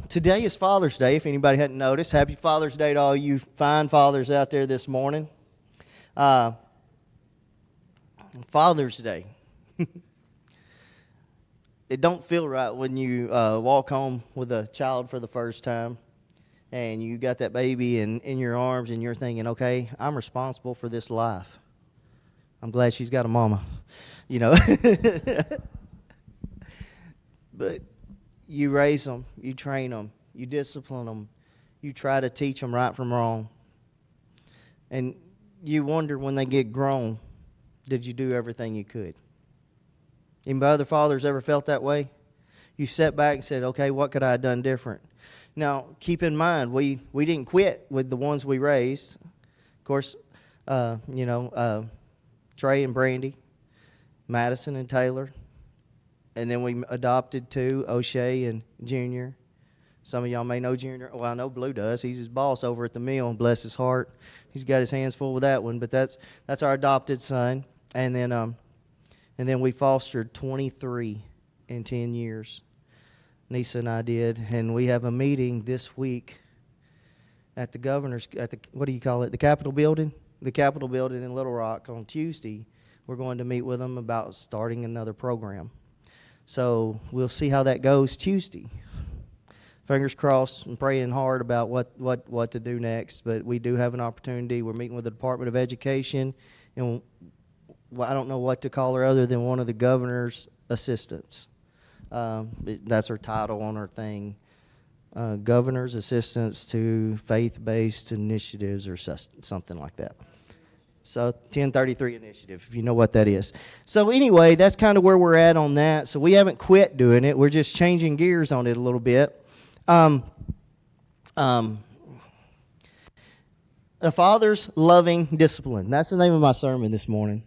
Today is Father's Day, if anybody hadn't noticed. Happy Father's Day to all you fine fathers out there this morning. Father's Day. It don't feel right when you walk home with a child for the first time and you got that baby in your arms and you're thinking, okay, I'm responsible for this life. I'm glad she's got a mama, you know. But you raise them, you train them, you discipline them, you try to teach them right from wrong. And you wonder when they get grown, did you do everything you could? Any other fathers ever felt that way? You sat back and said, okay, what could I have done different? Now, keep in mind, we didn't quit with the ones we raised. Of course, Trey and Brandy, Madison and Taylor. And then we adopted two, O'Shea and Junior. Some of y'all may know Junior. Well, I know Blue does. He's his boss over at the mill, bless his heart. He's got his hands full with that one. But that's our adopted son. And then we fostered 23 in 10 years. Nisa and I did. And we have a meeting this week at the governor's, what do you call it, the Capitol building? The Capitol building in Little Rock on Tuesday. We're going to meet with them about starting another program. So we'll see how that goes Tuesday. Fingers crossed and praying hard about what to do next. But we do have an opportunity. We're meeting with the Department of Education. And I don't know what to call her other than one of the governor's assistants. That's her title on her thing. Governor's assistants to faith-based initiatives or something like that. So 1033 initiative, if you know what that is. So anyway, that's kind of where we're at on that. So we haven't quit doing it. We're just changing gears on it a little bit. A father's loving discipline. That's the name of my sermon this morning.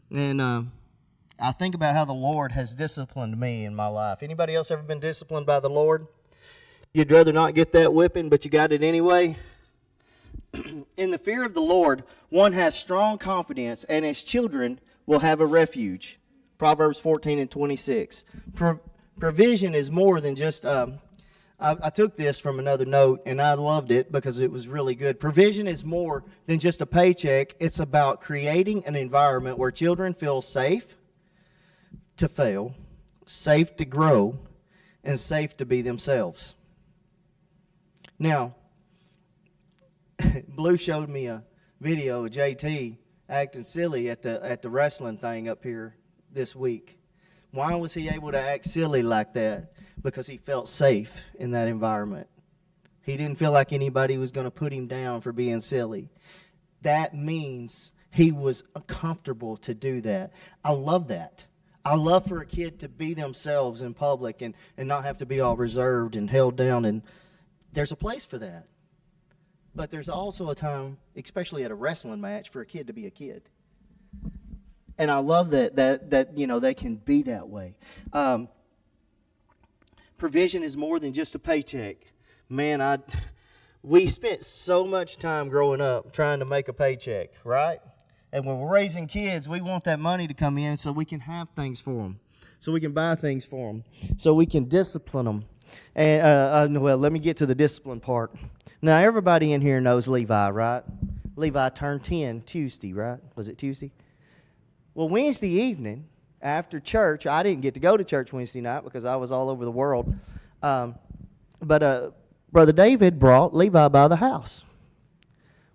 And I think about how the Lord has disciplined me in my life. Anybody else ever been disciplined by the Lord? You'd rather not get that whipping, but you got it anyway? In the fear of the Lord, one has strong confidence, and his children will have a refuge. Proverbs 14:26. Provision is more than just... I took this from another note, and I loved it because it was really good. Provision is more than just a paycheck. It's about creating an environment where children feel safe to fail, safe to grow, and safe to be themselves. Now, Blue showed me a video of JT acting silly at the wrestling thing up here this week. Why was he able to act silly like that? Because he felt safe in that environment. He didn't feel like anybody was going to put him down for being silly. That means he was comfortable to do that. I love that. I love for a kid to be themselves in public and not have to be all reserved and held down. And there's a place for that. But there's also a time, especially at a wrestling match, for a kid to be a kid. And I love that they can be that way. Provision is more than just a paycheck. Man, we spent so much time growing up trying to make a paycheck, right? And when we're raising kids, we want that money to come in so we can have things for them, so we can buy things for them, so we can discipline them. And let me get to the discipline part. Now, everybody in here knows Levi, right? Levi turned 10 Tuesday, right? Was it Tuesday? Well, Wednesday evening, after church, I didn't get to go to church Wednesday night because I was all over the world. But Brother David brought Levi by the house.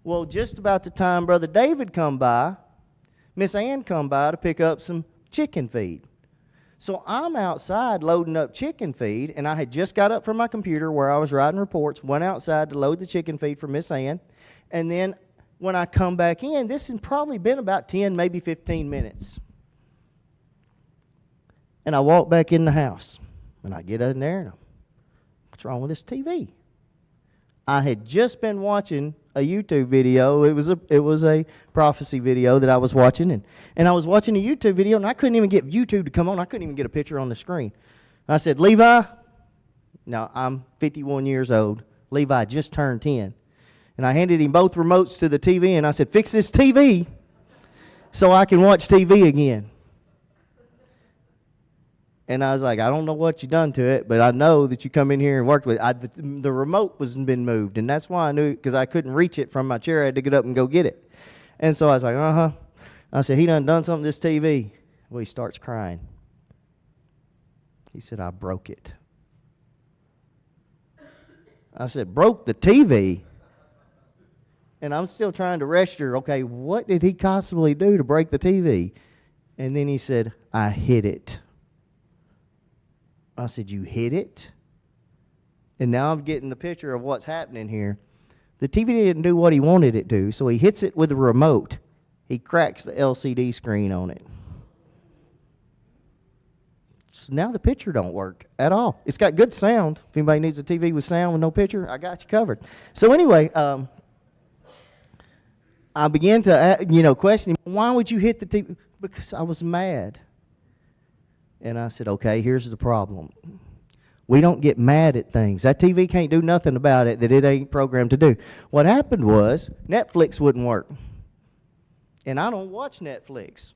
Well, just about the time Brother David come by, Miss Ann come by to pick up some chicken feed. So I'm outside loading up chicken feed, and I had just got up from my computer where I was writing reports, went outside to load the chicken feed for Miss Ann, and then when I come back in, this has probably been about 10, maybe 15 minutes. And I walk back in the house, and I get in there, and what's wrong with this TV? I had just been watching a YouTube video. It was a prophecy video that I was watching, and I was watching a YouTube video, and I couldn't even get YouTube to come on. I couldn't even get a picture on the screen. I said, Levi, now I'm 51 years old. Levi just turned 10. And I handed him both remotes to the TV, and I said, fix this TV so I can watch TV again. And I was like, I don't know what you done to it, but I know that you come in here and worked with it. The remote wasn't been moved, and that's why I knew, because I couldn't reach it from my chair. I had to get up and go get it. And so I was like, I said, he done something to this TV. Well, he starts crying. He said, I broke it. I said, broke the TV? And I'm still trying to register, okay, what did he possibly do to break the TV? And then he said, I hit it. I said, you hit it? And now I'm getting the picture of what's happening here. The TV didn't do what he wanted it to, so he hits it with a remote. He cracks the LCD screen on it. So now the picture don't work at all. It's got good sound. If anybody needs a TV with sound with no picture, I got you covered. So anyway, I began to question him. Why would you hit the TV? Because I was mad. And I said, okay, here's the problem. We don't get mad at things. That TV can't do nothing about it that it ain't programmed to do. What happened was Netflix wouldn't work. And I don't watch Netflix.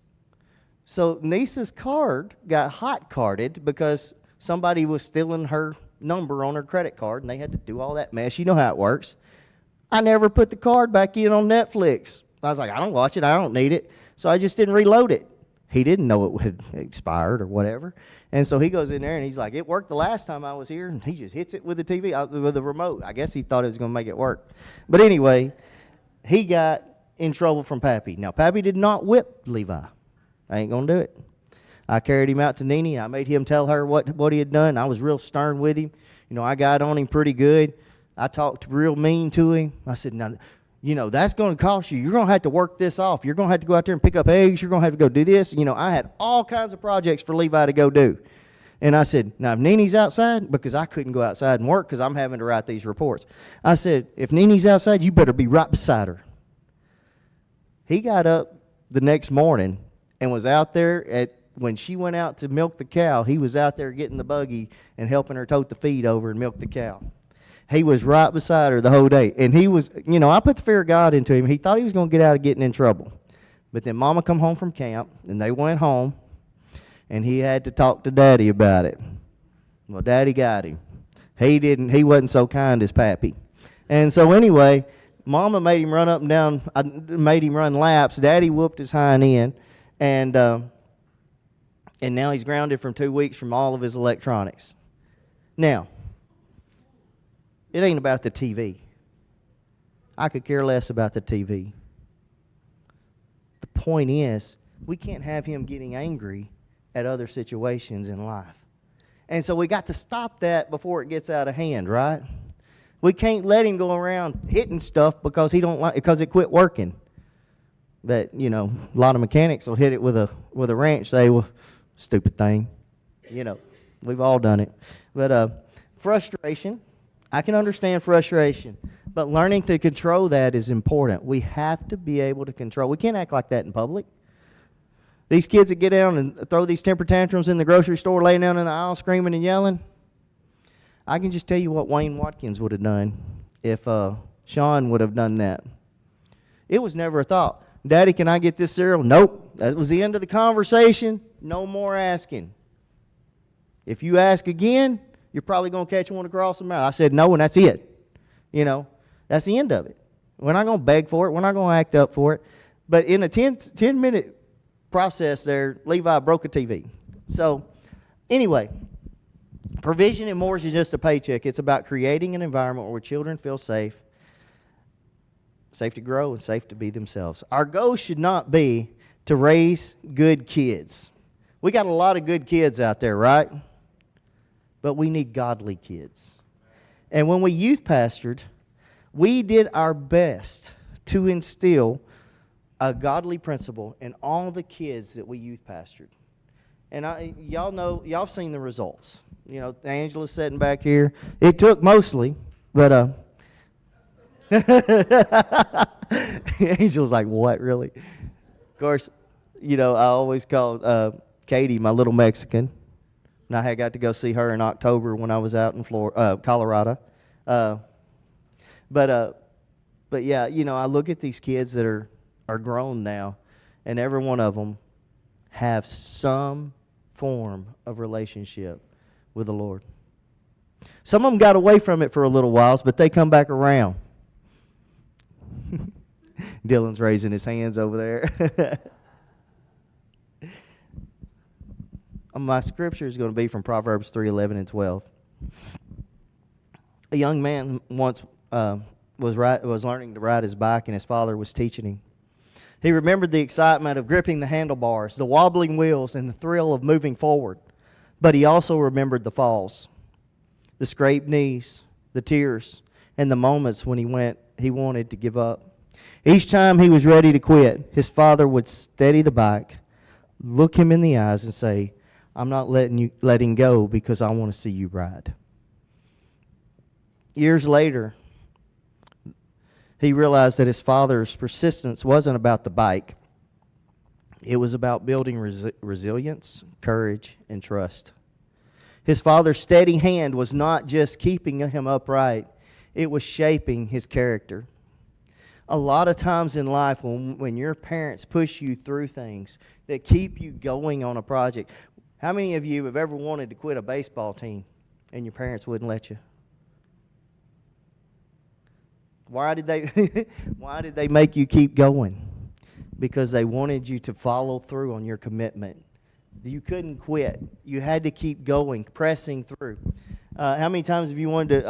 So Nisa's card got hot carded because somebody was stealing her number on her credit card, and they had to do all that mess. You know how it works. I never put the card back in on Netflix. I was like, I don't watch it. I don't need it. So I just didn't reload it. He didn't know it had expired or whatever. And so he goes in there and he's like, it worked the last time I was here. And he just hits it with the TV, with the remote. I guess he thought it was going to make it work. But anyway, he got in trouble from Pappy. Now, Pappy did not whip Levi. I ain't going to do it. I carried him out to Nene. I made him tell her what he had done. I was real stern with him. I got on him pretty good. I talked real mean to him. I said, now, that's going to cost you. You're going to have to work this off. You're going to have to go out there and pick up eggs. You're going to have to go do this. I had all kinds of projects for Levi to go do. And I said, now, if Nene's outside, because I couldn't go outside and work because I'm having to write these reports. I said, if Nene's outside, you better be right beside her. He got up the next morning and was out there when she went out to milk the cow, he was out there getting the buggy and helping her tote the feed over and milk the cow. He was right beside her the whole day. And he was, I put the fear of God into him. He thought he was going to get out of getting in trouble. But then Mama come home from camp, and they went home, and he had to talk to Daddy about it. Well, Daddy got him. He wasn't so kind as Pappy. And so anyway, Mama made him run up and down, made him run laps. Daddy whooped his hind end, and now he's grounded for 2 weeks from all of his electronics. Now, it ain't about the TV. I could care less about the TV. The point is, we can't have him getting angry at other situations in life. And so we got to stop that before it gets out of hand, right? We can't let him go around hitting stuff because because it quit working. But, a lot of mechanics will hit it with a wrench, say, well, stupid thing. We've all done it. But frustration, I can understand frustration, but learning to control that is important. We have to be able to control. We can't act like that in public. These kids that get down and throw these temper tantrums in the grocery store, laying down in the aisle screaming and yelling, I can just tell you what Wayne Watkins would have done if Shawn would have done that. It was never a thought. Daddy, can I get this cereal? Nope. That was the end of the conversation. No more asking. If you ask again, you're probably going to catch one across the mouth. I said no, and that's it. That's the end of it. We're not going to beg for it. We're not going to act up for it. But in a 10-minute process there, Levi broke a TV. So anyway, provision in more than just a paycheck. It's about creating an environment where children feel safe to grow and safe to be themselves. Our goal should not be to raise good kids. We got a lot of good kids out there, right? But we need godly kids. And when we youth pastored, we did our best to instill a godly principle in all the kids that we youth pastored. And y'all have seen the results. Angela's sitting back here. It took mostly, but Angela's like, what, really? Of course, I always called Katie my little Mexican. And I had got to go see her in October when I was out in Colorado. But yeah, I look at these kids that are grown now, and every one of them have some form of relationship with the Lord. Some of them got away from it for a little while, but they come back around. Dylan's raising his hands over there. My scripture is going to be from Proverbs 3:11 and 12. A young man once was learning to ride his bike, and his father was teaching him. He remembered the excitement of gripping the handlebars, the wobbling wheels, and the thrill of moving forward. But he also remembered the falls, the scraped knees, the tears, and the moments when he wanted to give up. Each time he was ready to quit, his father would steady the bike, look him in the eyes, and say, "I'm not letting go because I want to see you ride." Years later, he realized that his father's persistence wasn't about the bike. It was about building resilience, courage, and trust. His father's steady hand was not just keeping him upright, it was shaping his character. A lot of times in life when your parents push you through things that keep you going on a project. How many of you have ever wanted to quit a baseball team and your parents wouldn't let you? Why did they make you keep going? Because they wanted you to follow through on your commitment. You couldn't quit. You had to keep going, pressing through. How many times have you wanted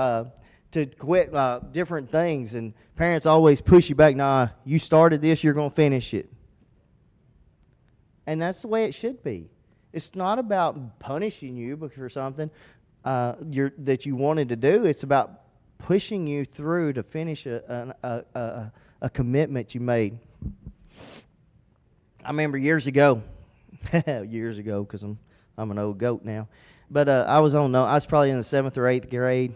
to quit different things, and parents always push you back? Nah, you started this, you're going to finish it. And that's the way it should be. It's not about punishing you for something that you wanted to do. It's about pushing you through to finish a commitment you made. I remember years ago, because I'm an old goat now, but I was probably in the 7th or 8th grade,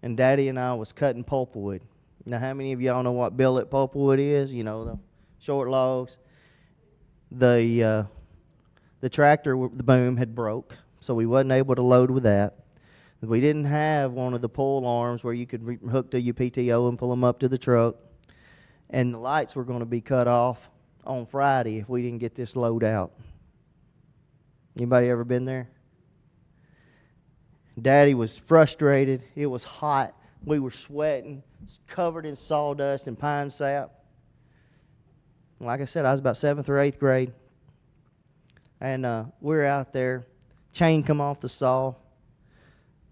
and Daddy and I was cutting pulpwood. Now, how many of y'all know what billet pulpwood is? You know, the short logs. The tractor, the boom had broke, so we wasn't able to load with that. We didn't have one of the pull arms where you could hook to your PTO and pull them up to the truck. And the lights were going to be cut off on Friday if we didn't get this load out. Anybody ever been there? Daddy was frustrated. It was hot. We were sweating, covered in sawdust and pine sap. Like I said, I was about 7th or 8th grade. And we're out there. Chain come off the saw.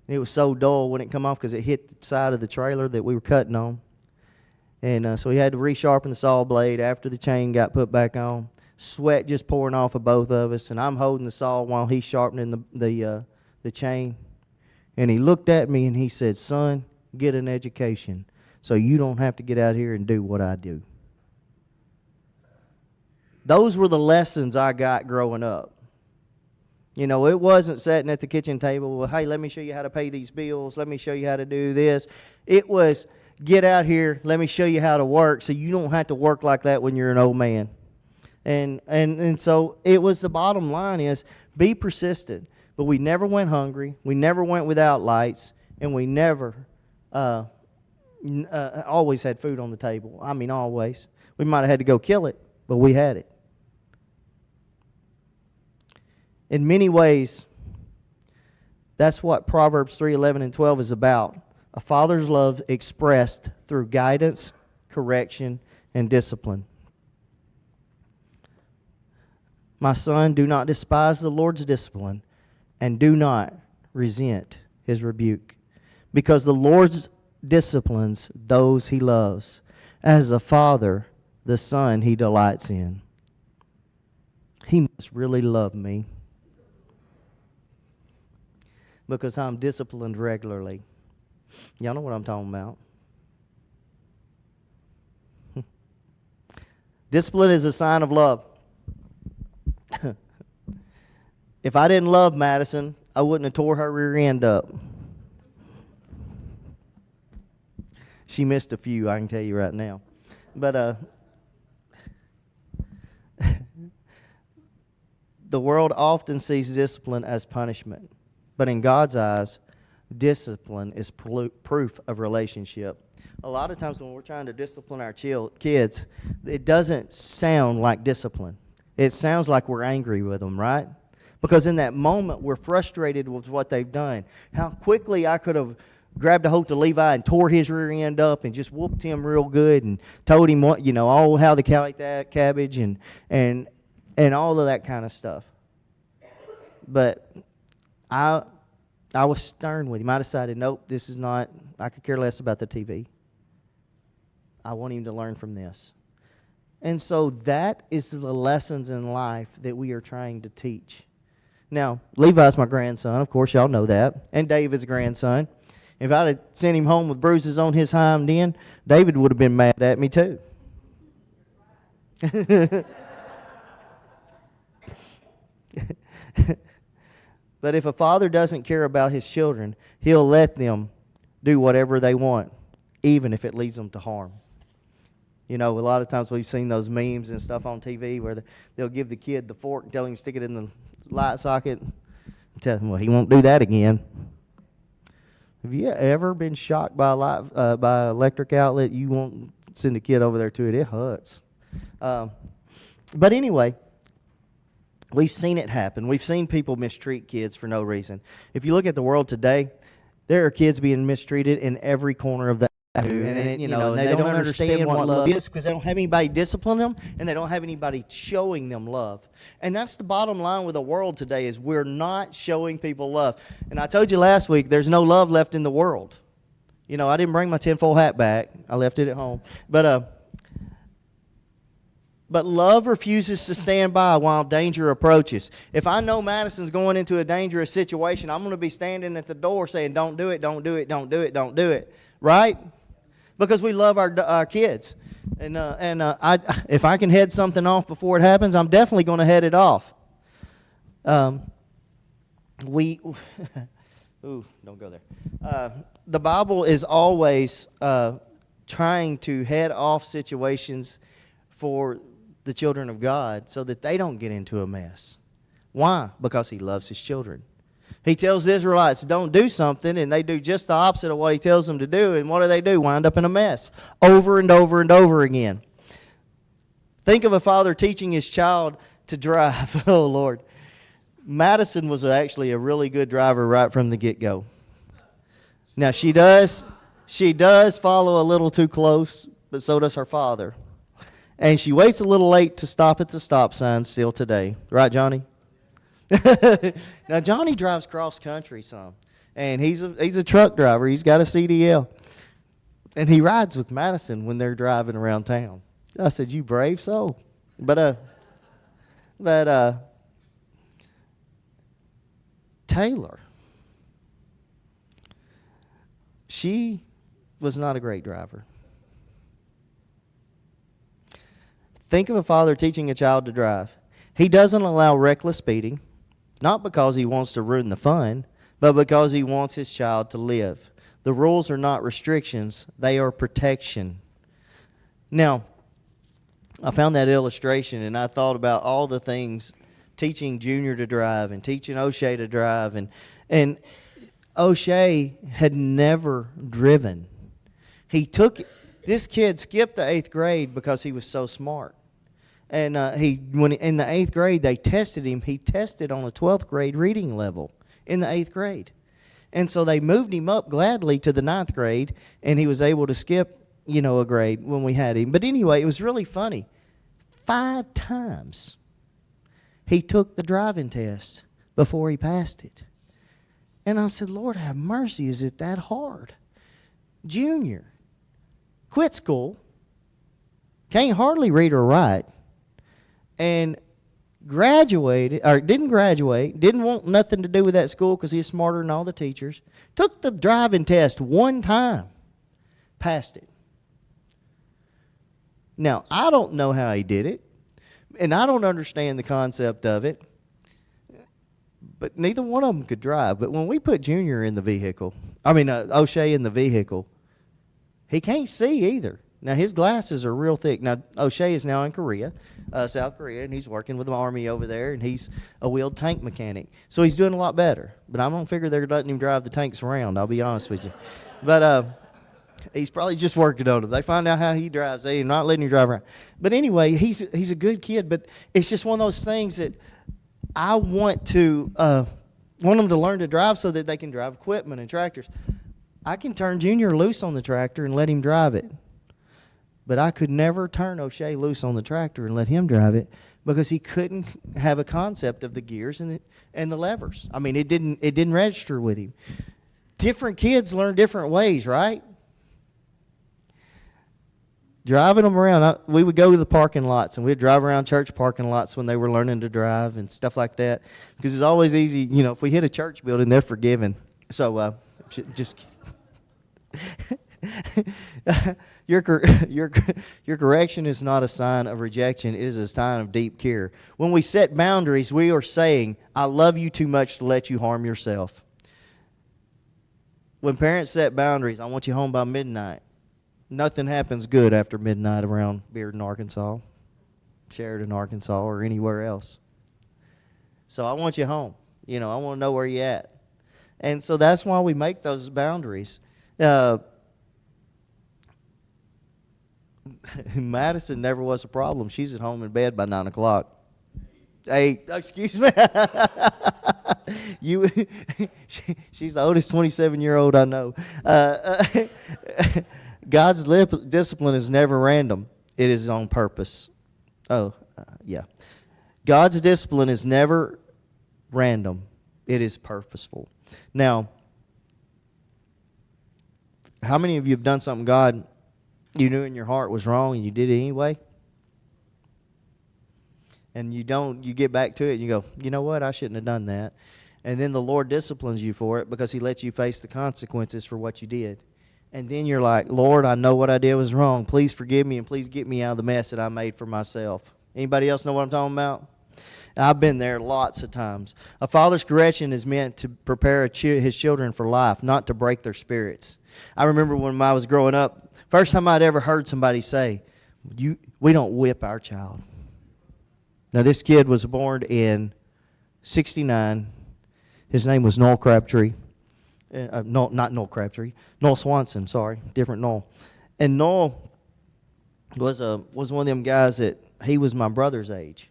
It was so dull when it come off because it hit the side of the trailer that we were cutting on. And so we had to resharpen the saw blade after the chain got put back on. Sweat just pouring off of both of us. And I'm holding the saw while he's sharpening the chain. And he looked at me and he said, "Son, get an education so you don't have to get out here and do what I do." Those were the lessons I got growing up. You know, it wasn't sitting at the kitchen table, well, hey, let me show you how to pay these bills. Let me show you how to do this. It was, get out here, let me show you how to work so you don't have to work like that when you're an old man. And so it was, the bottom line is, be persistent. But we never went hungry. We never went without lights. And we never always had food on the table. I mean, always. We might have had to go kill it, but we had it. In many ways, that's what Proverbs 3:11 and 12 is about. A father's love expressed through guidance, correction, and discipline. My son, do not despise the Lord's discipline, and do not resent his rebuke, because the Lord disciplines those he loves. As a father, the son he delights in. He must really love me, because I'm disciplined regularly. Y'all know what I'm talking about. Discipline is a sign of love. If I didn't love Madison, I wouldn't have tore her rear end up. She missed a few, I can tell you right now. But the world often sees discipline as punishment. But in God's eyes, discipline is proof of relationship. A lot of times when we're trying to discipline our kids, it doesn't sound like discipline. It sounds like we're angry with them, right? Because in that moment, we're frustrated with what they've done. How quickly I could have grabbed a hold of Levi and tore his rear end up and just whooped him real good and told him what, all how to like that cabbage and all of that kind of stuff. But I was stern with him. I decided, nope, this is not, I could care less about the TV. I want him to learn from this. And so that is the lessons in life that we are trying to teach. Now, Levi's my grandson. Of course, y'all know that. And David's grandson. If I'd have sent him home with bruises on his hind end, David would have been mad at me too. But if a father doesn't care about his children, he'll let them do whatever they want, even if it leads them to harm. A lot of times we've seen those memes and stuff on TV where they'll give the kid the fork and tell him to stick it in the light socket and tell him, well, he won't do that again. Have you ever been shocked by by an electric outlet? You won't send a kid over there to it. It hurts. But anyway, we've seen it happen. We've seen people mistreat kids for no reason. If you look at the world today, there are kids being mistreated in every corner of the avenue. And they don't understand what love is because they don't have anybody disciplining them and they don't have anybody showing them love. And that's the bottom line with the world today is we're not showing people love. And I told you last week, there's no love left in the world. I didn't bring my tinfoil hat back. I left it at home. But love refuses to stand by while danger approaches. If I know Madison's going into a dangerous situation, I'm going to be standing at the door saying, don't do it, don't do it, don't do it, don't do it. Right? Because we love our kids. And if I can head something off before it happens, I'm definitely going to head it off. Ooh, don't go there. The Bible is always trying to head off situations for the children of God so that they don't get into a mess. Why? Because he loves his children. He tells the Israelites, don't do something, and they do just the opposite of what he tells them to do. And what do? Wind up in a mess over and over and over again. Think of a father teaching his child to drive. Oh, Lord. Madison was actually a really good driver right from the get-go. Now, she does follow a little too close, but so does her father. And she waits a little late to stop at the stop sign still today. Right, Johnny? Now, Johnny drives cross-country some. And he's a truck driver. He's got a CDL. And he rides with Madison when they're driving around town. I said, you brave soul. But Taylor, she was not a great driver. Think of a father teaching a child to drive. He doesn't allow reckless speeding, not because he wants to ruin the fun, but because he wants his child to live. The rules are not restrictions, they are protection. Now, I found that illustration and I thought about all the things teaching Junior to drive and teaching O'Shea to drive. And O'Shea had never driven. This kid skipped the 8th grade because he was so smart. And when in the 8th grade, they tested him. He tested on a 12th grade reading level in the 8th grade. And so they moved him up gladly to the 9th grade, and he was able to skip, a grade when we had him. But anyway, it was really funny. 5 times he took the driving test before he passed it. And I said, Lord have mercy, is it that hard? Junior quit school, can't hardly read or write, and didn't graduate, didn't want nothing to do with that school because he's smarter than all the teachers, took the driving test 1 time, passed it. Now, I don't know how he did it, and I don't understand the concept of it, but neither one of them could drive. But when we put Junior in the vehicle, O'Shea in the vehicle, he can't see either. Now, his glasses are real thick. Now, O'Shea is now in Korea, South Korea, and he's working with the Army over there, and he's a wheeled tank mechanic. So he's doing a lot better. But I don't figure they're letting him drive the tanks around, I'll be honest with you. But he's probably just working on them. They find out how he drives. They're not letting him drive around. But anyway, he's a good kid, but it's just one of those things that I want them to learn to drive so that they can drive equipment and tractors. I can turn Junior loose on the tractor and let him drive it. But I could never turn O'Shea loose on the tractor and let him drive it because he couldn't have a concept of the gears and the levers. I mean, it didn't register with him. Different kids learn different ways, right? Driving them around, we would go to the parking lots, and we'd drive around church parking lots when they were learning to drive and stuff like that. Because it's always easy, if we hit a church building, they're forgiven. So, just your correction is not a sign of rejection. It is a sign of deep care. When we set boundaries, we are saying, I love you too much to let you harm yourself. When parents set boundaries, I want you home by midnight. Nothing happens good after midnight around Bearden, Arkansas, Sheridan, Arkansas, or anywhere else. So I want you home. I want to know where you're at. And so that's why we make those boundaries. Madison never was a problem. She's at home in bed by 9 o'clock. Hey, excuse me. She's the oldest 27-year-old I know. God's discipline is never random. It is on purpose. God's discipline is never random. It is purposeful. Now, how many of you have done something God you knew in your heart was wrong and you did it anyway? And you get back to it and you go, you know what, I shouldn't have done that. And then the Lord disciplines you for it because he lets you face the consequences for what you did. And then you're like, Lord, I know what I did was wrong. Please forgive me and please get me out of the mess that I made for myself. Anybody else know what I'm talking about? I've been there lots of times. A father's correction is meant to prepare his children for life, not to break their spirits. I remember when I was growing up, first time I'd ever heard somebody say, we don't whip our child. Now, this kid was born in 1969. His name was Noel Crabtree. No, not Noel Crabtree. Noel Swanson, sorry. Different Noel. And Noel was one of them guys that he was my brother's age.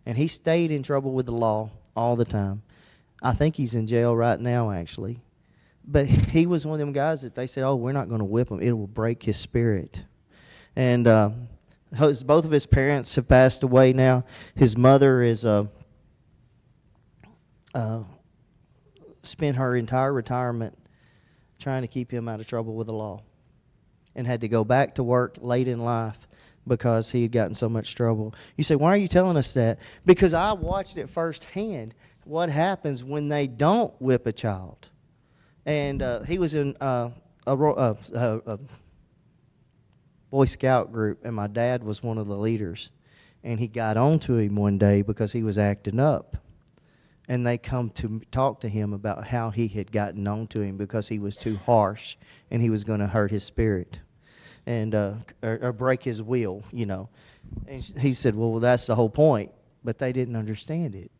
And he stayed in trouble with the law all the time. I think he's in jail right now, actually. But he was one of them guys that they said, oh, we're not going to whip him. It will break his spirit. And both of his parents have passed away now. His mother is spent her entire retirement trying to keep him out of trouble with the law and had to go back to work late in life because he had gotten so much trouble. You say, why are you telling us that? Because I watched it firsthand what happens when they don't whip a child. And he was in a Boy Scout group, and my dad was one of the leaders. And he got on to him one day because he was acting up. And they come to talk to him about how he had gotten on to him because he was too harsh and he was going to hurt his spirit and or break his will, And he said, well, that's the whole point. But they didn't understand it.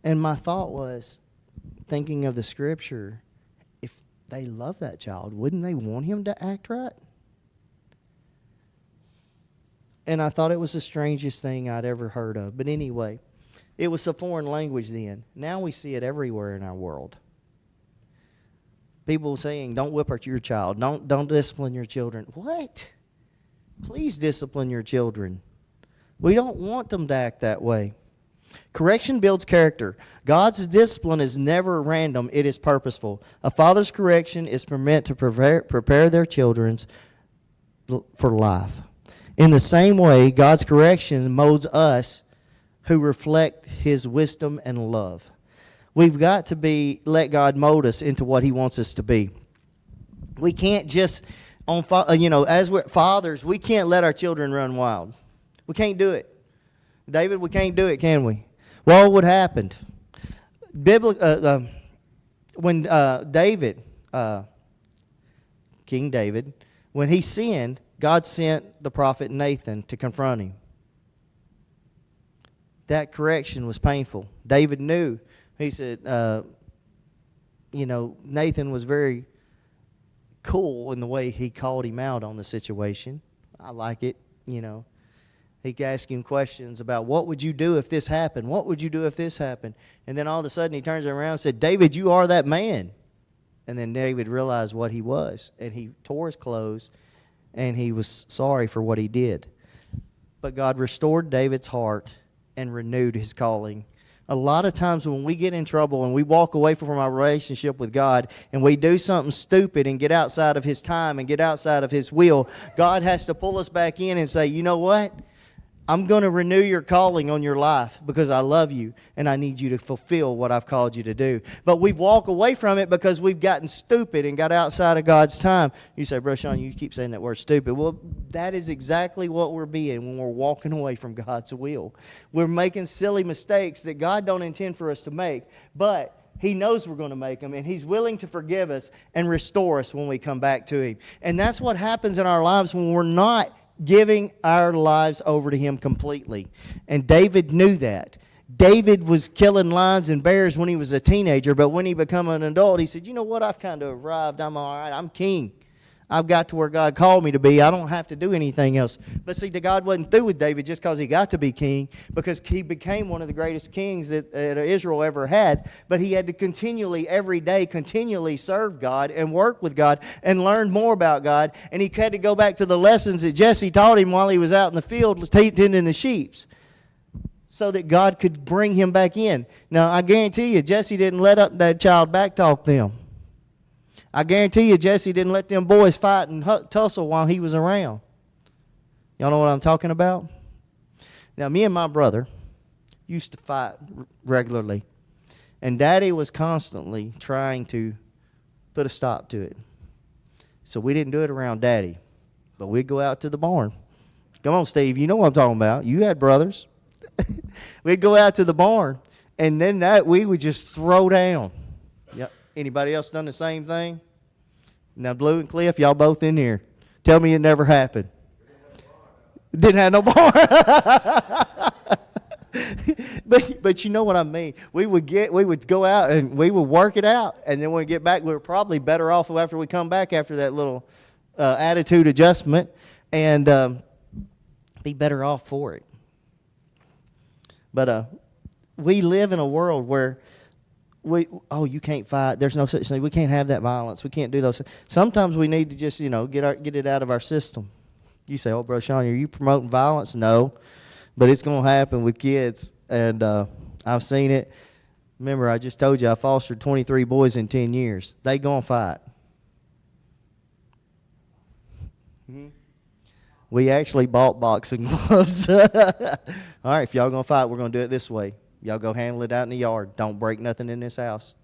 And my thought was, thinking of the scripture, if they love that child, wouldn't they want him to act right? And I thought it was the strangest thing I'd ever heard of. But anyway, it was a foreign language then. Now we see it everywhere in our world. People saying, don't whip your child. Don't discipline your children. What? Please discipline your children. We don't want them to act that way. Correction builds character. God's discipline is never random. It is purposeful. A father's correction is meant to prepare their children for life. In the same way, God's correction molds us who reflect his wisdom and love. We've got to let God mold us into what he wants us to be. We can't just, as we're fathers, we can't let our children run wild. We can't do it. David, we can't do it, can we? Well, what happened? When King David, when he sinned, God sent the prophet Nathan to confront him. That correction was painful. David knew. He said, Nathan was very cool in the way he called him out on the situation. I like it, He asked him questions about, what would you do if this happened? What would you do if this happened? And then all of a sudden he turns around and said, David, you are that man. And then David realized what he was. And he tore his clothes, and he was sorry for what he did. But God restored David's heart and renewed his calling. A lot of times when we get in trouble and we walk away from our relationship with God and we do something stupid and get outside of His time and get outside of His will, God has to pull us back in and say, you know what? I'm going to renew your calling on your life because I love you and I need you to fulfill what I've called you to do. But we walk away from it because we've gotten stupid and got outside of God's time. You say, Brother Shawn, you keep saying that word stupid. Well, that is exactly what we're being when we're walking away from God's will. We're making silly mistakes that God don't intend for us to make, but He knows we're going to make them, and He's willing to forgive us and restore us when we come back to Him. And that's what happens in our lives when we're not giving our lives over to Him completely. And David knew that. David was killing lions and bears when he was a teenager, but when he became an adult, he said, you know what, I've kind of arrived. I'm all right. I'm king. I've got to where God called me to be. I don't have to do anything else. But see, God wasn't through with David just because he got to be king, because he became one of the greatest kings that Israel ever had. But he had to continually, every day, continually serve God and work with God and learn more about God. And he had to go back to the lessons that Jesse taught him while he was out in the field tending the sheep, so that God could bring him back in. Now, I guarantee you, Jesse didn't let up that child backtalk them. I guarantee you, Jesse didn't let them boys fight and tussle while he was around. Y'all know what I'm talking about? Now, me and my brother used to fight regularly, and Daddy was constantly trying to put a stop to it. So we didn't do it around Daddy, but we'd go out to the barn. Come on, Steve, you know what I'm talking about. You had brothers. We'd go out to the barn, and then we would just throw down. Yep. Anybody else done the same thing? Now, Blue and Cliff, y'all both in here. Tell me it never happened. Didn't have no barn. But you know what I mean. We would go out and we would work it out, and then when we get back, we were probably better off after we come back after that little attitude adjustment, and be better off for it. But we live in a world where you can't fight. There's no such thing. We can't have that violence. We can't do those things. Sometimes we need to just, get it out of our system. You say, oh, Brother Shawn, are you promoting violence? No, but it's going to happen with kids, and I've seen it. Remember, I just told you I fostered 23 boys in 10 years. They going to fight. Mm-hmm. We actually bought boxing gloves. All right, if y'all going to fight, we're going to do it this way. Y'all go handle it out in the yard. Don't break nothing in this house.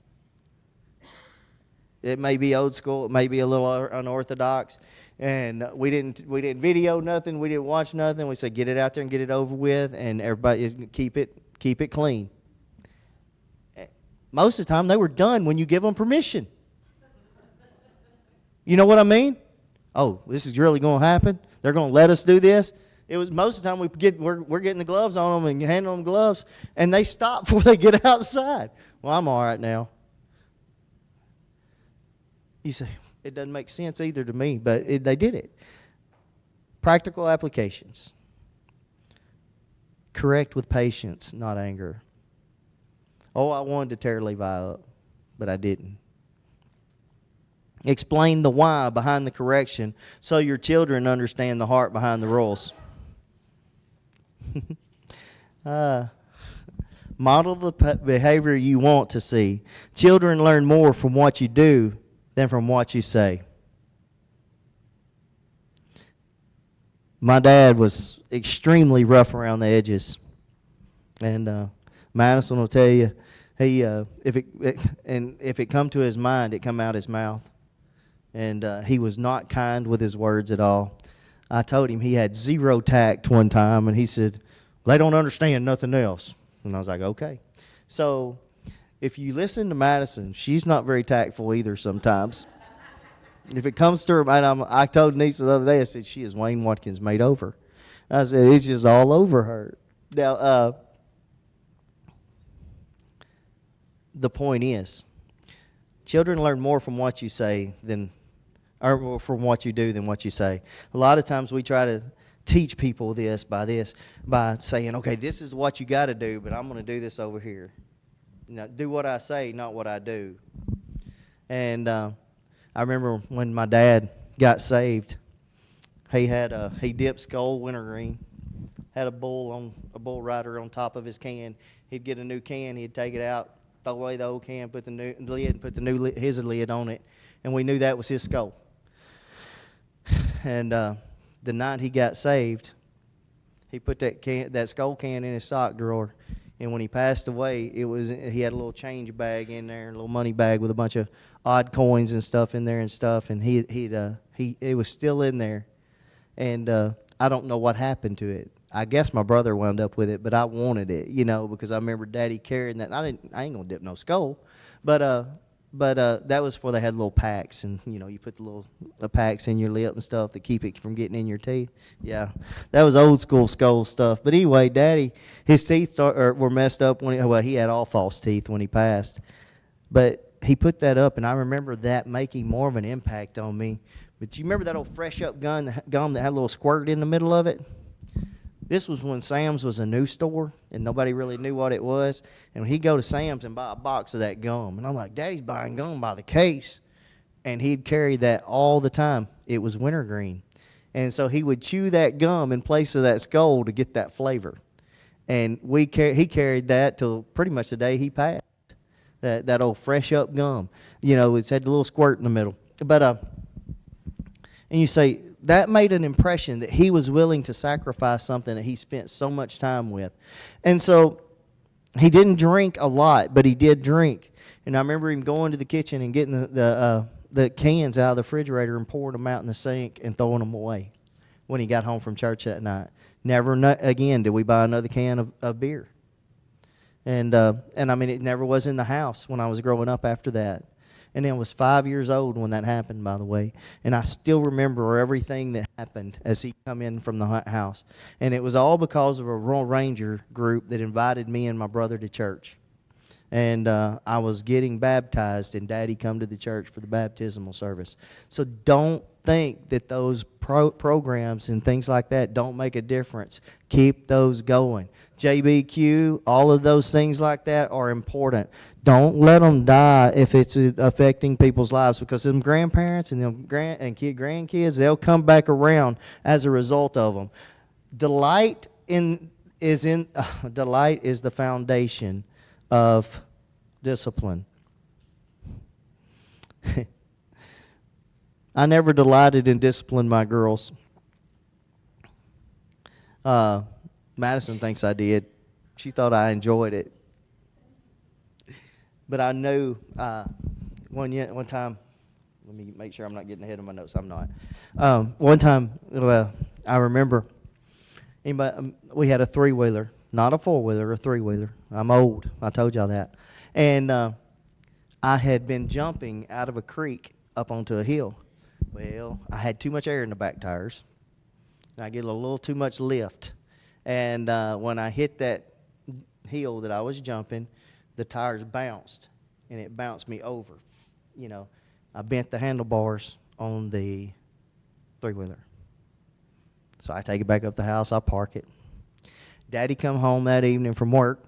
It may be old school. It may be a little unorthodox. And we didn't video nothing. We didn't watch nothing. We said, get it out there and get it over with. And everybody keep it clean. Most of the time, they were done when you give them permission. You know what I mean? Oh, this is really going to happen? They're going to let us do this? It was most of the time we're getting the gloves on them and handing them gloves, and they stop before they get outside. Well, I'm all right now. You say, it doesn't make sense either to me, but they did it. Practical applications. Correct with patience, not anger. Oh, I wanted to tear Levi up, but I didn't. Explain the why behind the correction so your children understand the heart behind the rules. Model the behavior you want to see. Children learn more from what you do than from what you say. My dad was extremely rough around the edges, and Madison will tell you, if it come to his mind, it come out his mouth, and he was not kind with his words at all. I told him he had zero tact one time, and he said, they don't understand nothing else. And I was like, okay. So if you listen to Madison, she's not very tactful either sometimes. If it comes to her, I told Nisa the other day, I said, she is Wayne Watkins made over. I said, it's just all over her. Now, the point is, children learn more from what you say or from what you do than what you say. A lot of times we try to teach people this by saying, okay, this is what you got to do, but I'm going to do this over here. Do what I say, not what I do. And I remember when my dad got saved, he dipped Skull Wintergreen, had a bull rider on top of his can. He'd get a new can, he'd take it out, throw away the old can, put the new lid, put his lid on it, and we knew that was his skull. And the night he got saved, he put that skull can in his sock drawer, and when he passed away, he had a little change bag in there, a little money bag with a bunch of odd coins and stuff in there and stuff, and it was still in there, and I don't know what happened to it. I guess my brother wound up with it, but I wanted it, because I remember Daddy carrying that. I ain't gonna dip no skull, but that was before they had little packs, and you put the little packs in your lip and stuff to keep it from getting in your teeth. Yeah, that was old school skull stuff. But anyway, Daddy, his teeth were messed up he had all false teeth when he passed, but he put that up, and I remember that making more of an impact on me. But you remember that old Fresh Up gum that had a little squirt in the middle of it? This was when Sam's was a new store, and nobody really knew what it was. And when he'd go to Sam's and buy a box of that gum, and I'm like, Daddy's buying gum by the case. And he'd carry that all the time. It was wintergreen. And so he would chew that gum in place of that skull to get that flavor. And he carried that till pretty much the day he passed. That old Fresh Up gum. It's had a little squirt in the middle. But, and you say, that made an impression that he was willing to sacrifice something that he spent so much time with. And so he didn't drink a lot, but he did drink. And I remember him going to the kitchen and getting the cans out of the refrigerator and pouring them out in the sink and throwing them away when he got home from church that night. Never again did we buy another can of beer. And I mean, it never was in the house when I was growing up after that. And I was 5 years old when that happened, by the way. And I still remember everything that happened as he come in from the house. And it was all because of a Royal Ranger group that invited me and my brother to church. And I was getting baptized, and Daddy come to the church for the baptismal service. So don't think that those programs and things like that don't make a difference. Keep those going. JBQ, all of those things like that are important. Don't let them die if it's affecting people's lives, because them grandparents and them grandkids, they'll come back around as a result of them. Delight is the foundation of discipline. I never delighted in disciplining my girls. Madison thinks I did. She thought I enjoyed it. But I knew one time, let me make sure I'm not getting ahead of my notes. I'm not. One time, I remember we had a three-wheeler, not a four-wheeler, a three-wheeler. I'm old. I told y'all that. And I had been jumping out of a creek up onto a hill. Well, I had too much air in the back tires. I get a little too much lift. And when I hit that hill that I was jumping, the tires bounced, and it bounced me over. I bent the handlebars on the three-wheeler. So I take it back up the house. I park it. Daddy come home that evening from work,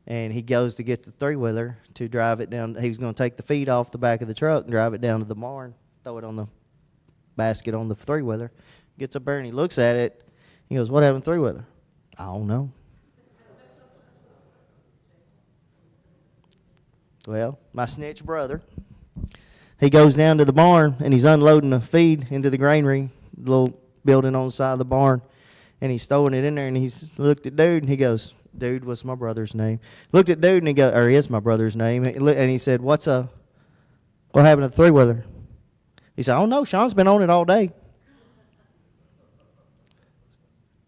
and he goes to get the three-wheeler to drive it down. He was going to take the feet off the back of the truck and drive it down to the barn, throw it on the basket on the three-wheeler. Gets up there, and he looks at it. He goes, "What happened to three-wheeler?" "I don't know." Well, my snitch brother, he goes down to the barn, and he's unloading the feed into the granary, the little building on the side of the barn, and he's throwing it in there, and he's looked at Dude, and he goes, Dude, what's my brother's name? Looked at Dude, and he goes, or is my brother's name, and he said, what happened to the three-wheeler? He said, "I don't know, Shawn's been on it all day."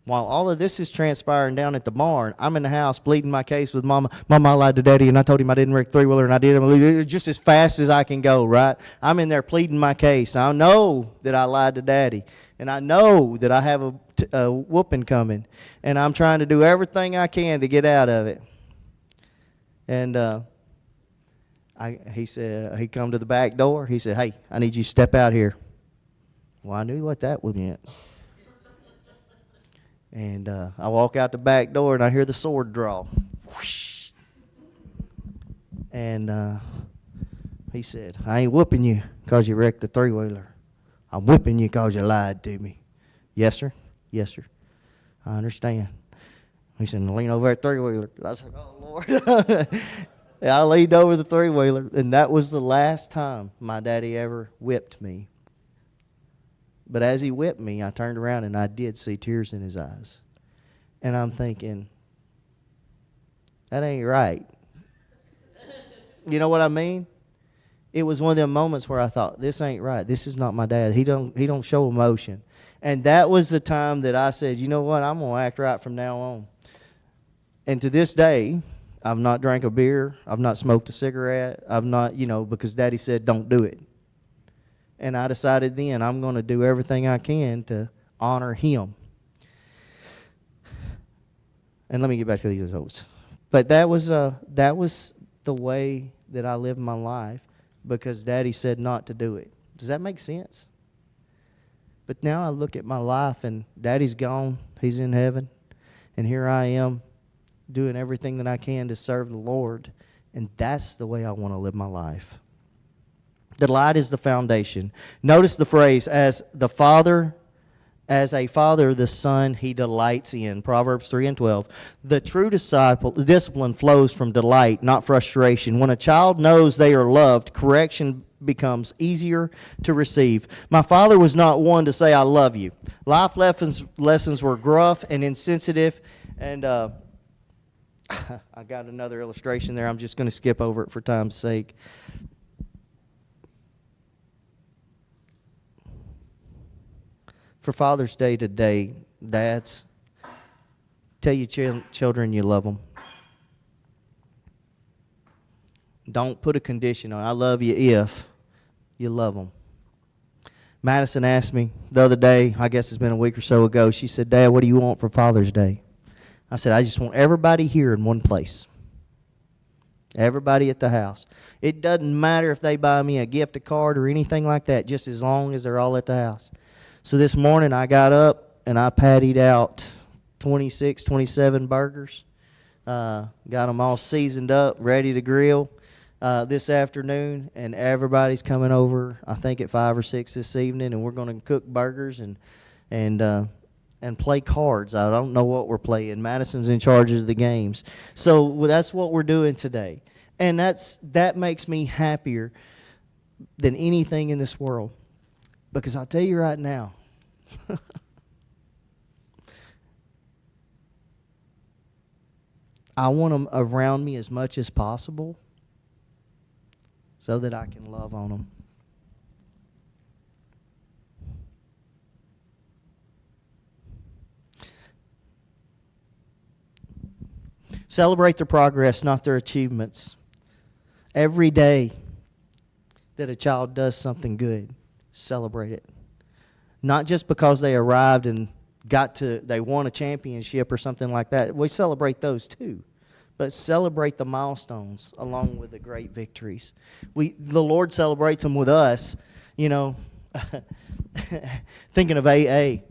While all of this is transpiring down at the barn, I'm in the house pleading my case with Mama. Mama, I lied to Daddy, and I told him I didn't wreck three-wheeler, and I did it just as fast as I can go, right? I'm in there pleading my case. I know that I lied to Daddy, and I know that I have a whooping coming, and I'm trying to do everything I can to get out of it. And he said, he come to the back door. He said, "Hey, I need you to step out here." Well, I knew what that meant. And I walk out the back door, and I hear the sword draw. Whoosh. And he said, I ain't whooping you because you wrecked the three-wheeler. I'm whipping you because you lied to me. Yes, sir. Yes, sir. I understand. He said, lean over that three-wheeler. I said, oh, Lord. I leaned over the three-wheeler, and that was the last time my daddy ever whipped me. But as he whipped me, I turned around, and I did see tears in his eyes. And I'm thinking, that ain't right. You know what I mean? It was one of them moments where I thought, this ain't right. This is not my dad. He don't show emotion. And that was the time that I said, you know what? I'm going to act right from now on. And to this day, I've not drank a beer. I've not smoked a cigarette. I've not, because Daddy said don't do it. And I decided then I'm going to do everything I can to honor him. And let me get back to these notes. But that was the way that I lived my life because Daddy said not to do it. Does that make sense? But now I look at my life and Daddy's gone. He's in heaven. And here I am doing everything that I can to serve the Lord. And that's the way I want to live my life. Delight is the foundation. Notice the phrase, as a father, the son he delights in. Proverbs 3:12. The true discipline flows from delight, not frustration. When a child knows they are loved, correction becomes easier to receive. My father was not one to say, I love you. Life lessons were gruff and insensitive. And I got another illustration there. I'm just going to skip over it for time's sake. For Father's Day today, dads, tell your children you love them. Don't put a condition on I love you if you love them. Madison asked me the other day, I guess it's been a week or so ago, she said, Dad, what do you want for Father's Day? I said, I just want everybody here in one place. Everybody at the house. It doesn't matter if they buy me a gift, a card, or anything like that, just as long as they're all at the house. So this morning I got up and I pattied out 26, 27 burgers. Got them all seasoned up, ready to grill this afternoon. And everybody's coming over, I think at 5 or 6 this evening. And we're going to cook burgers and play cards. I don't know what we're playing. Madison's in charge of the games. So that's what we're doing today. And that makes me happier than anything in this world. Because I'll tell you right now, I want them around me as much as possible so that I can love on them. Celebrate their progress, not their achievements. Every day that a child does something good, celebrate it. Not just because they arrived and they won a championship or something like that. We celebrate those too. But celebrate the milestones along with the great victories. The Lord celebrates them with us, thinking of AA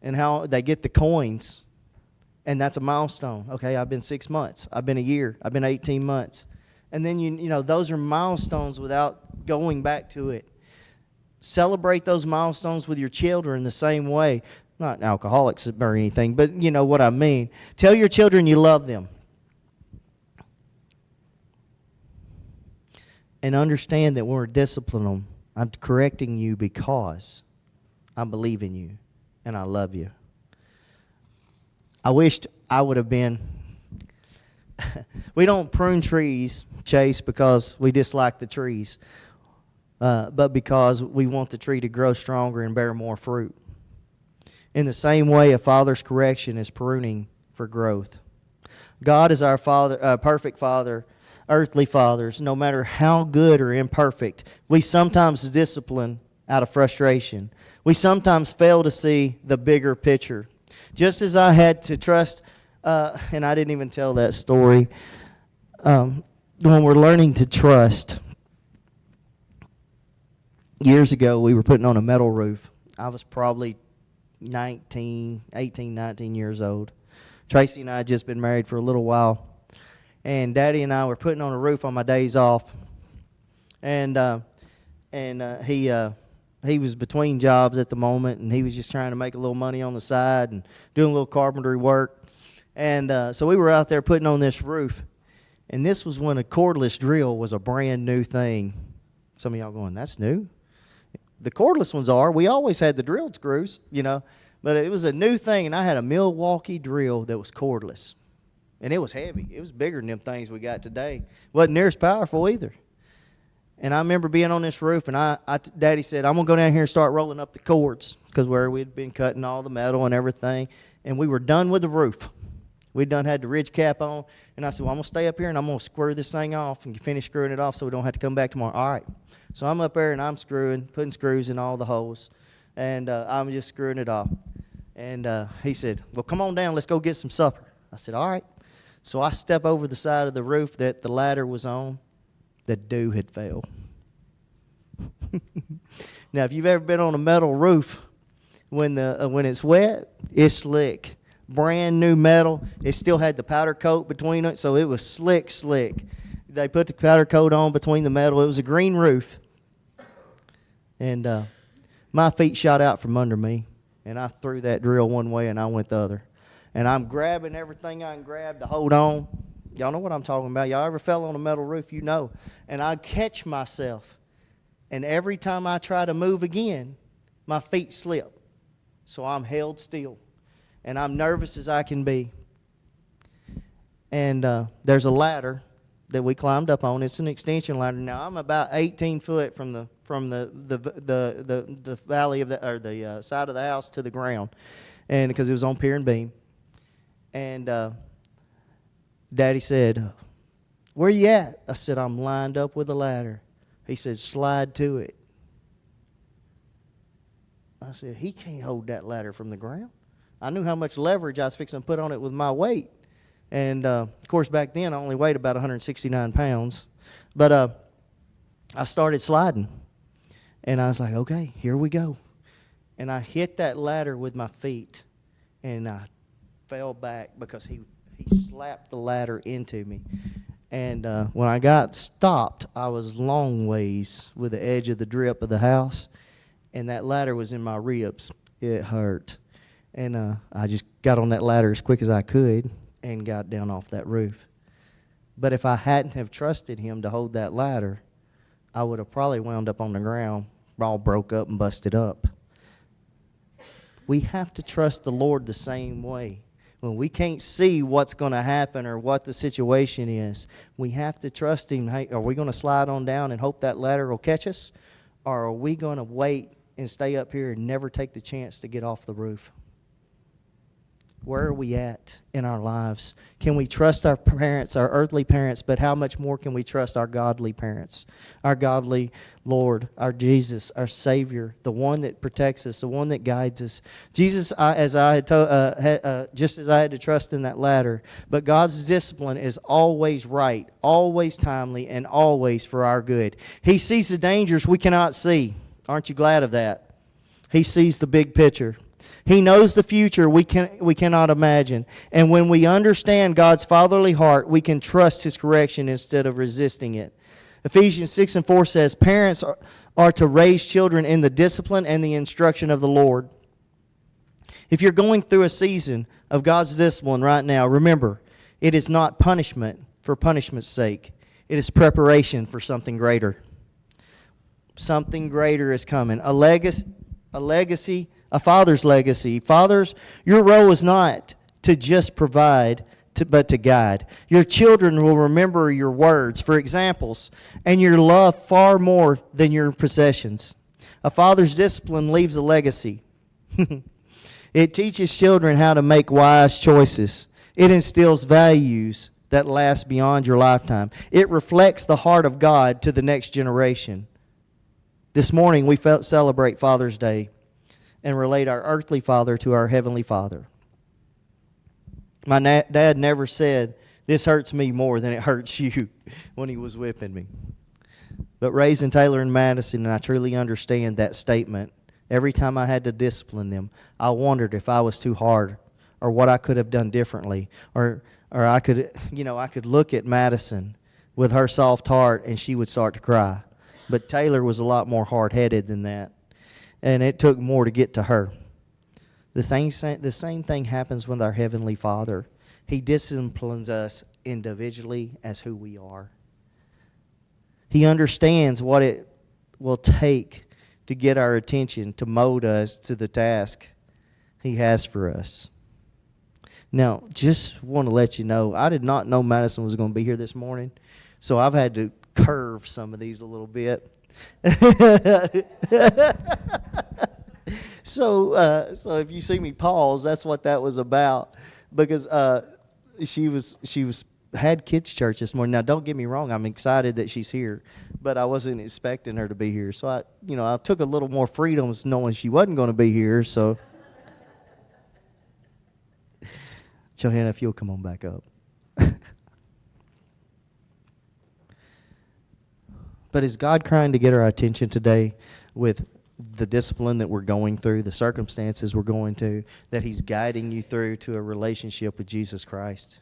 and how they get the coins. And that's a milestone. Okay, I've been 6 months. I've been a year. I've been 18 months. And then, those are milestones without going back to it. Celebrate those milestones with your children the same way. Not alcoholics or anything, but you know what I mean. Tell your children you love them. And understand that when we're disciplining them, I'm correcting you because I believe in you and I love you. I wished I would have been. We don't prune trees, Chase, because we dislike the trees. But because we want the tree to grow stronger and bear more fruit. In the same way, a father's correction is pruning for growth. God is our Father, perfect Father, earthly fathers. No matter how good or imperfect, we sometimes discipline out of frustration. We sometimes fail to see the bigger picture. Just as I had to trust, and I didn't even tell that story, when we're learning to trust. Years ago, we were putting on a metal roof. I was probably 18, 19 years old. Tracy and I had just been married for a little while. And Daddy and I were putting on a roof on my days off. And he was between jobs at the moment, and he was just trying to make a little money on the side and doing a little carpentry work. And so we were out there putting on this roof. And this was when a cordless drill was a brand new thing. Some of y'all going, that's new? The cordless ones are. We always had the drilled screws, but it was a new thing, and I had a Milwaukee drill that was cordless. And it was heavy. It was bigger than them things we got today. Wasn't near as powerful either. And I remember being on this roof, and Daddy said, I'm going to go down here and start rolling up the cords, because where we'd been cutting all the metal and everything, and we were done with the roof. We'd done had the ridge cap on, and I said, well, I'm going to stay up here, and I'm going to screw this thing off and finish screwing it off so we don't have to come back tomorrow. All right. So I'm up there, and I'm putting screws in all the holes, and I'm just screwing it off. And he said, well, come on down. Let's go get some supper. I said, all right. So I step over the side of the roof that the ladder was on. The dew had fell. Now, if you've ever been on a metal roof, when it's wet, it's slick. Brand new metal. It still had the powder coat between it, so it was slick. They put the powder coat on between the metal. It was a green roof. And my feet shot out from under me, and I threw that drill one way, and I went the other. And I'm grabbing everything I can grab to hold on. Y'all know what I'm talking about. Y'all ever fell on a metal roof, you know. And I catch myself. And every time I try to move again, my feet slip. So I'm held still. And I'm nervous as I can be. And there's a ladder that we climbed up on. It's an extension ladder. Now I'm about 18 foot from the valley of the side of the house to the ground, and because it was on pier and beam. And Daddy said, where you at? I said, I'm lined up with a ladder. He said, slide to it. I said, he can't hold that ladder from the ground. I knew how much leverage I was fixing to put on it with my weight. And, of course, back then I only weighed about 169 pounds. But I started sliding. And I was like, okay, here we go. And I hit that ladder with my feet. And I fell back because he slapped the ladder into me. And when I got stopped, I was long ways with the edge of the drip of the house. And that ladder was in my ribs. It hurt. And I just got on that ladder as quick as I could and got down off that roof. But if I hadn't have trusted him to hold that ladder, I would have probably wound up on the ground, all broke up and busted up. We have to trust the Lord the same way. When we can't see what's going to happen or what the situation is, we have to trust him. Hey, are we going to slide on down and hope that ladder will catch us? Or are we going to wait and stay up here and never take the chance to get off the roof? Where are we at in our lives? Can we trust our parents, our earthly parents, but how much more can we trust our godly parents, our godly Lord, our Jesus, our Savior, the one that protects us, the one that guides us? Jesus, just as I had to trust in that ladder, but God's discipline is always right, always timely, and always for our good. He sees the dangers we cannot see. Aren't you glad of that? He sees the big picture. He knows the future we cannot imagine. And when we understand God's fatherly heart, we can trust his correction instead of resisting it. Ephesians 6:4 says, parents are to raise children in the discipline and the instruction of the Lord. If you're going through a season of God's discipline right now, remember, it is not punishment for punishment's sake. It is preparation for something greater. Something greater is coming. A legacy, a father's legacy. Fathers, your role is not to just provide, but to guide. Your children will remember your words for examples, and your love far more than your possessions. A father's discipline leaves a legacy. It teaches children how to make wise choices. It instills values that last beyond your lifetime. It reflects the heart of God to the next generation. This morning we celebrate Father's Day and relate our earthly father to our heavenly Father. My dad never said, this hurts me more than it hurts you, when he was whipping me. But raising Taylor and Madison, and I truly understand that statement Every time I had to discipline them, I wondered if I was too hard or what I could have done differently. Or I could, I could look at Madison with her soft heart and she would start to cry. But Taylor was a lot more hard-headed than that. And it took more to get to her. The same thing happens with our Heavenly Father. He disciplines us individually as who we are. He understands what it will take to get our attention, to mold us to the task He has for us. Now, just want to let you know, I did not know Madison was going to be here this morning, so I've had to curve some of these a little bit. So if you see me pause, that's what that was about, because she had kids church this morning. Now, don't get me wrong, I'm excited that she's here, but I wasn't expecting her to be here. So I took a little more freedoms knowing she wasn't going to be here. So, Johanna, if you'll come on back up. But is God trying to get our attention today with the discipline that we're going through, the circumstances we're going to, that He's guiding you through to a relationship with Jesus Christ?